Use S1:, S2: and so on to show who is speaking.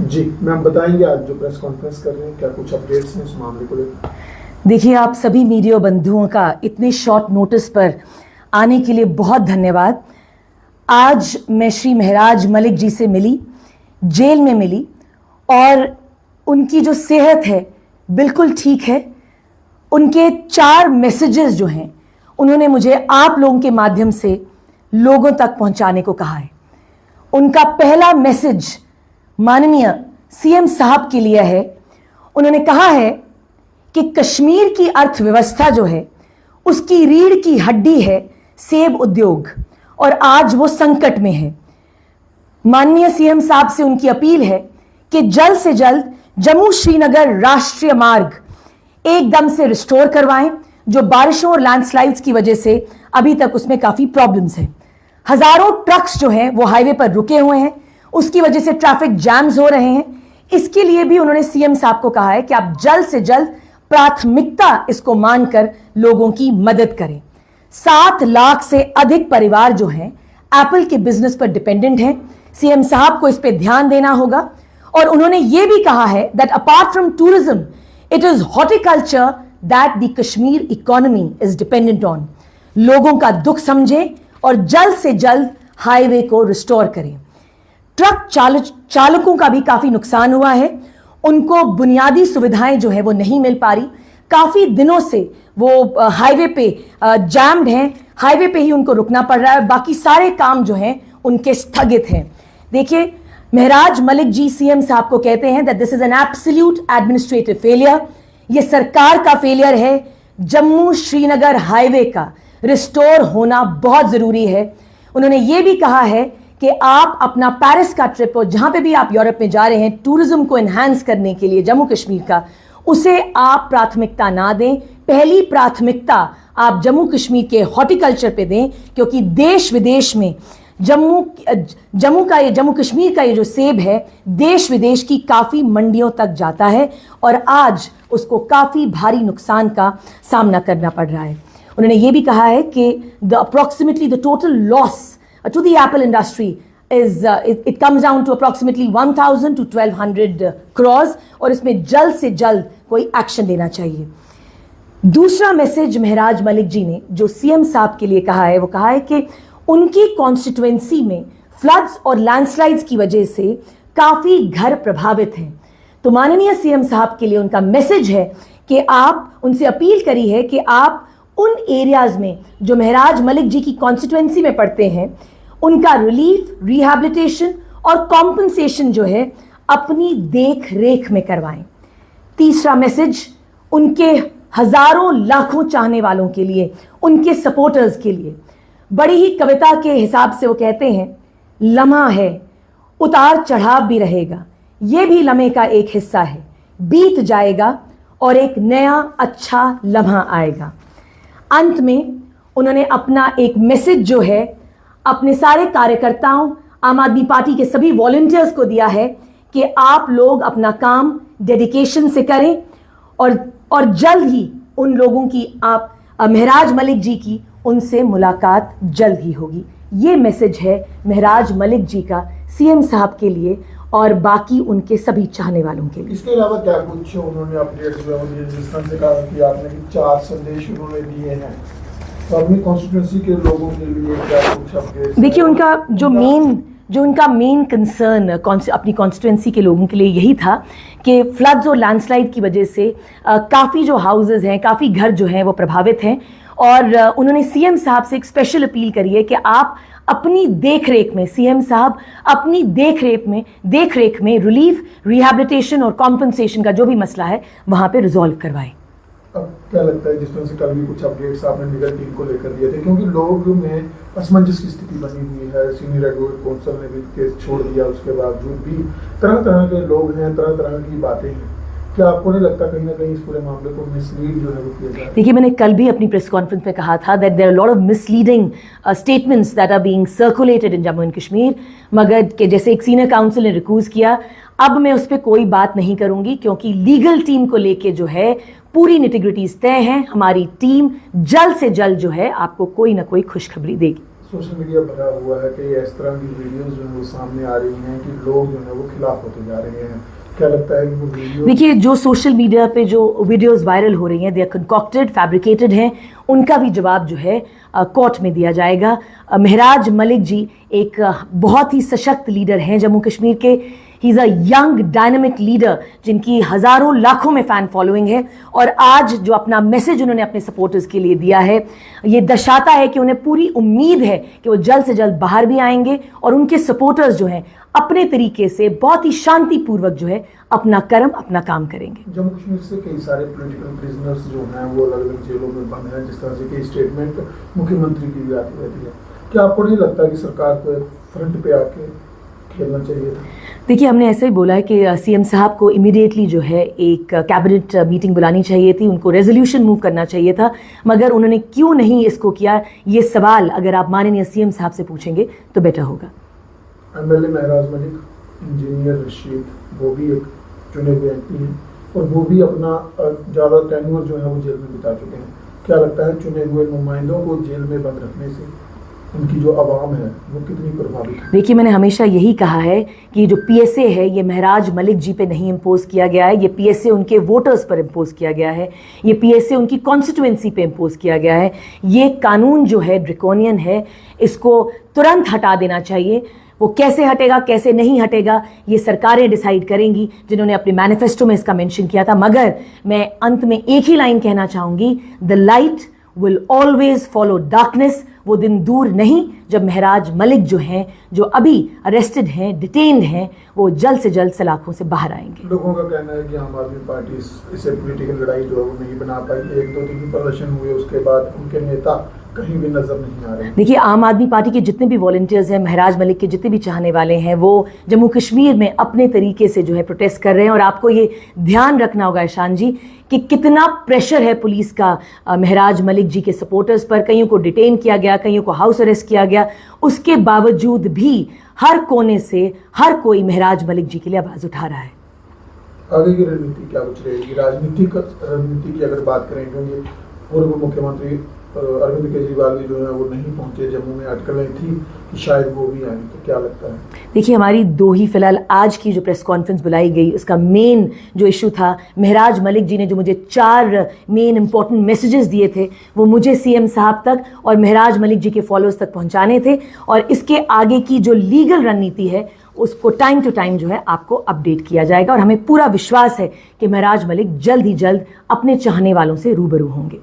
S1: जी ma'am, बताएंगे आज जो प्रेस कॉन्फ्रेंस कर रहे हैं, क्या कुछ अपडेट्स हैं इस मामले को लेकर?
S2: देखिए, आप सभी मीडिया बंधुओं का इतने शॉर्ट नोटिस पर आने के लिए बहुत धन्यवाद। आज मैं श्री महराज मलिक जी से मिली, जेल में मिली, और उनकी जो सेहत है बिल्कुल ठीक है। उनके 4 मैसेजेस जो हैं उन्होंने मुझे आप लोगों के माध्यम से लोगों तक पहुंचाने को कहा है। उनका पहला मैसेज माननीय सीएम साहब के लिए है। उन्होंने कहा है कि कश्मीर की अर्थव्यवस्था जो है उसकी रीढ़ की हड्डी है सेब उद्योग, और आज वो संकट में है। माननीय सीएम साहब से उनकी अपील है कि जल्द से जल्द जम्मू श्रीनगर राष्ट्रीय मार्ग एकदम से रिस्टोर करवाएं, जो बारिशों और लैंडस्लाइड्स की वजह से अभी तक उसमें काफी प्रॉब्लम्स हैं। हजारों ट्रक्स जो हैं वो हाईवे पर रुके हुए हैं, उसकी वजह से ट्रैफिक जैम्स हो रहे हैं। इसके लिए भी उन्होंने सीएम साहब को कहा है कि आप जल्द से जल्द प्राथमिकता इसको मानकर लोगों की मदद करें। 7 लाख से अधिक परिवार जो हैं एप्पल के बिजनेस पर डिपेंडेंट हैं। सीएम साहब को इस पे ध्यान देना होगा। और उन्होंने ये भी कहा है that apart from tourism it is horticulture that the Kashmir economy is dependent on. लोगों का दुख समझें और जल्द से जल्द हाईवे को रिस्टोर करें। ट्रक चालकों का भी काफी नुकसान हुआ है। उनको बुनियादी सुविधाएं जो है वो नहीं मिल पा रही। काफी दिनों से वो हाईवे पे जैम्ड हैं, हाईवे पे ही उनको रुकना पड़ रहा है। बाकी सारे काम जो हैं उनके स्थगित हैं। देखिए, महराज मलिक जी सीएम साहब को कहते हैं that this is an absolute administrative failure. ये सरकार का फेलियर है। जम्मू श्रीनगर हाईवे का रिस्टोर होना बहुत जरूरी है। उन्होंने ये भी कहा है कि आप अपना पेरिस का ट्रिप, और जहां पे भी आप यूरोप में जा रहे हैं टूरिज्म को एनहांस करने के लिए जम्मू कश्मीर का, उसे आप प्राथमिकता ना दें। पहली प्राथमिकता आप जम्मू कश्मीर के हॉर्टिकल्चर पे दें, क्योंकि देश विदेश में जम्मू कश्मीर का ये जो सेब है देश विदेश की काफी मंडियों तक जाता है, और आज उसको काफी भारी नुकसान का सामना करना पड़ रहा है। उन्होंने ये भी कहा है कि approximately the total loss to the apple industry is it comes down to approximately 1,000 to 1,200 crores, और इसमें जल्द से जल्द कोई एक्शन लेना चाहिए। दूसरा मैसेज महराज मलिक जी ने जो सीएम साहब के लिए कहा है, वो कहा है कि उनकी कॉन्स्टिट्यूएंसी में फ्लड्स और लैंडस्लाइड्स की वजह से काफी घर प्रभावित हैं। तो माननीय सीएम साहब के लिए उनका मैसेज है कि आप उनसे अपील करी है कि आप उन एरियाज में जो महराज मलिक जी की कॉन्स्टिट्यूएंसी में पड़ते हैं उनका रिलीफ, रिहैबिलिटेशन और कॉम्पनसेशन जो है अपनी देख रेख में करवाएं। तीसरा मैसेज उनके हजारों लाखों चाहने वालों के लिए, उनके सपोर्टर्स के लिए, बड़ी ही कविता के हिसाब से वो कहते हैं, लम्हा है उतार चढ़ाव भी रहेगा, ये भी लम्हे का एक हिस्सा है, बीत जाएगा और एक नया अच्छा लम्हा आएगा। अंत में उन्होंने अपना एक मैसेज जो है अपने सारे कार्यकर्ताओं, आम आदमी पार्टी के सभी वॉलंटियर्स को दिया है कि आप लोग अपना काम डेडिकेशन से करें, और जल्द ही उन लोगों की, आप महराज मलिक जी की उनसे मुलाकात जल्द ही होगी। ये मैसेज है महराज मलिक जी का सीएम साहब के लिए और बाकी उनके सभी चाहने वालों के लिए।
S1: इसके अलावा क्या कुछ उन्होंने अपडेट्स दिए? जिस तरह से कहा कि आपने 4 संदेश उन्होंने दिए हैं, तो अपनी कॉन्स्टिट्यूएंसी के लोगों के लिए क्या कुछ अपडेट्स?
S2: देखिए, उनका मेन कंसर्न अपनी कॉन्स्टिट्यूएंसी के लोगों के लिए यही था कि फ्लड्स और लैंडस्लाइड की वजह से काफ़ी जो हाउसेज हैं, काफ़ी घर जो हैं वो प्रभावित हैं, और उन्होंने सीएम साहब से एक स्पेशल अपील करी है कि आप अपनी देखरेख में, सीएम साहब अपनी देखरेख में रिलीफ, रिहैबिलिटेशन और कॉम्पनसेशन का जो भी मसला है वहाँ पे रिजॉल्व करवाएं।
S1: अब क्या लगता है, जिस तरह से कल भी कुछ अपडेट्स आपने लीगल टीम को लेकर दिए थे, क्योंकि लोगों में असमंजस की स्थिति बनी हुई है, सीनियर एडवोकेट काउंसिल ने भी केस छोड़ दिया, उसके बावजूद भी तरह तरह के लोग हैं, तरह तरह की बातें हैं, क्या आपको नहीं लगता कहीं ना कहीं इस पूरे मामले को मिसलीड जो है वो किया जा रहा है?
S2: देखिए, मैंने कल भी अपनी प्रेस कॉन्फ्रेंस में कहा था that there are lot of misleading statements that are being circulated in Jammu and Kashmir, मगर कि जैसे एक सीनियर काउंसिल ने रिक्यूज किया, अब मैं उस पर कोई बात नहीं करूंगी, क्योंकि लीगल टीम को लेके जो है पूरी निटिग्रिटीज तय हैं। हमारी टीम जल्द से जल्द जो है आपको कोई ना कोई खुशखबरी देगी।
S1: सोशल मीडिया भरा हुआ है कि इस तरह की वीडियोस जो है वो सामने आ रही हैं कि लोग जो है वो खिलाफ होते जा रहे हैं। क्या लगता है कि वो वीडियो
S2: देखिए, जो सोशल मीडिया पे जो वीडियोस वायरल हो रही हैं, दे आर कंकॉक्टेड, फैब्रिकेटेड हैं, उनका भी जवाब जो है कोर्ट में दिया जाएगा। महराज मलिक जी एक बहुत ही सशक्त लीडर हैं जम्मू कश्मीर के। He is a young dynamic leader जिनकी हज़ारों लाखों में फ़ैन फॉलोइंग है, और आज जो अपना मैसेज उन्होंने अपने सपोर्टर्स के लिए दिया है, ये दर्शाता है कि उन्हें पूरी उम्मीद है कि वो जल्द से जल्द बाहर भी आएंगे और उनके सपोर्टर्स जो हैं अपने तरीके से बहुत ही शांतिपूर्वक जो है अपना कर्म, अपना काम करेंगे।
S1: जम्मू कश्मीर से कई सारे पॉलिटिकल प्रिजनर्स जो हैं वो अलग अलग जेलों में बंद हैं, जिस तरह से कई स्टेटमेंट मुख्यमंत्री की भी आती रहती है। क्या आपको नहीं लगता कि सरकार को एक फ्रंट पे आके खेलना चाहिए था?
S2: देखिए, हमने ऐसे ही बोला है कि सीएम साहब को इमीडिएटली जो है एक कैबिनेट मीटिंग बुलानी चाहिए थी, उनको रेजोल्यूशन मूव करना चाहिए था, मगर उन्होंने क्यों नहीं इसको किया, ये सवाल अगर आप माननीय सीएम साहब से पूछेंगे तो बेटर होगा।
S1: एमएलए महराज मलिक, इंजीनियर रशीद, वो भी एक चुने हुए एमपी हैं और वो भी अपना ज़्यादा टेन्योर जो है वो जेल में बिता चुके हैं। क्या लगता है चुने हुए नुमाइंदों को जेल में बंद रखने से उनकी जो आवाम है वो कितनी प्रभावित है?
S2: देखिए, मैंने हमेशा यही कहा है कि जो पीएसए है ये महराज मलिक जी पे नहीं इम्पोज किया गया है, ये पीएसए उनके वोटर्स पर इम्पोज किया गया है, ये पीएसए उनकी कॉन्स्टिट्यूएंसी पे इम्पोज किया गया है। ये कानून जो है ड्रैकोनियन है, इसको तुरंत हटा देना चाहिए। वो कैसे हटेगा, कैसे नहीं हटेगा, ये सरकारें डिसाइड करेंगी, जिन्होंने अपने मैनिफेस्टो में इसका मेंशन किया था। मगर मैं अंत में एक ही लाइन कहना चाहूँगी, the light will always follow darkness. वो दिन दूर नहीं जब महराज मलिक जो हैं, जो अभी अरेस्टेड हैं, डिटेन्ड हैं, वो जल्द से जल्द सलाखों से बाहर आएंगे।
S1: लोगों का कहना है कि आम आदमी पार्टी इसे पॉलिटिकल लड़ाई जो है वो नहीं बना पाई। 1-2 दिन की प्रदर्शन हुए, उसके बाद उनके नेता कहीं भी नजर नहीं आ रहे।
S2: देखिए, आम आदमी पार्टी के जितने भी वॉलंटियर्स हैं, महराज मलिक के जितने भी चाहने वाले हैं, वो जम्मू कश्मीर में अपने तरीके से जो है प्रोटेस्ट कर रहे हैं। और आपको ये ध्यान रखना होगा ईशान जी कि कितना प्रेशर है पुलिस का महराज मलिक जी के सपोर्टर्स पर। कईयों को डिटेन किया गया, कईयों को हाउस अरेस्ट किया गया, उसके बावजूद भी हर कोने से हर कोई महराज मलिक जी के लिए आवाज़ उठा रहा है।
S1: आगे की रणनीति क्या कुछ रहेगी? राजनीतिक रणनीति की अगर बात करें, क्योंकि पूर्व मुख्यमंत्री अरविंद केजरीवाल भी जो है वो नहीं पहुंचे, जम्मू में अटकलें थी कि शायद वो भी आएंगे, तो क्या लगता है?
S2: देखिए, हमारी दो ही फिलहाल आज की जो प्रेस कॉन्फ्रेंस बुलाई गई, उसका मेन जो इशू था, महराज मलिक जी ने जो मुझे 4 मेन इंपॉर्टेंट मैसेजेस दिए थे, वो मुझे सीएम साहब तक और महराज मलिक जी के फॉलोअर्स तक पहुंचाने थे। और इसके आगे की जो लीगल रणनीति है उसको टाइम टू टाइम जो है आपको अपडेट किया जाएगा। और हमें पूरा विश्वास है कि महराज मलिक जल्द ही जल्द अपने चाहने वालों से रूबरू होंगे।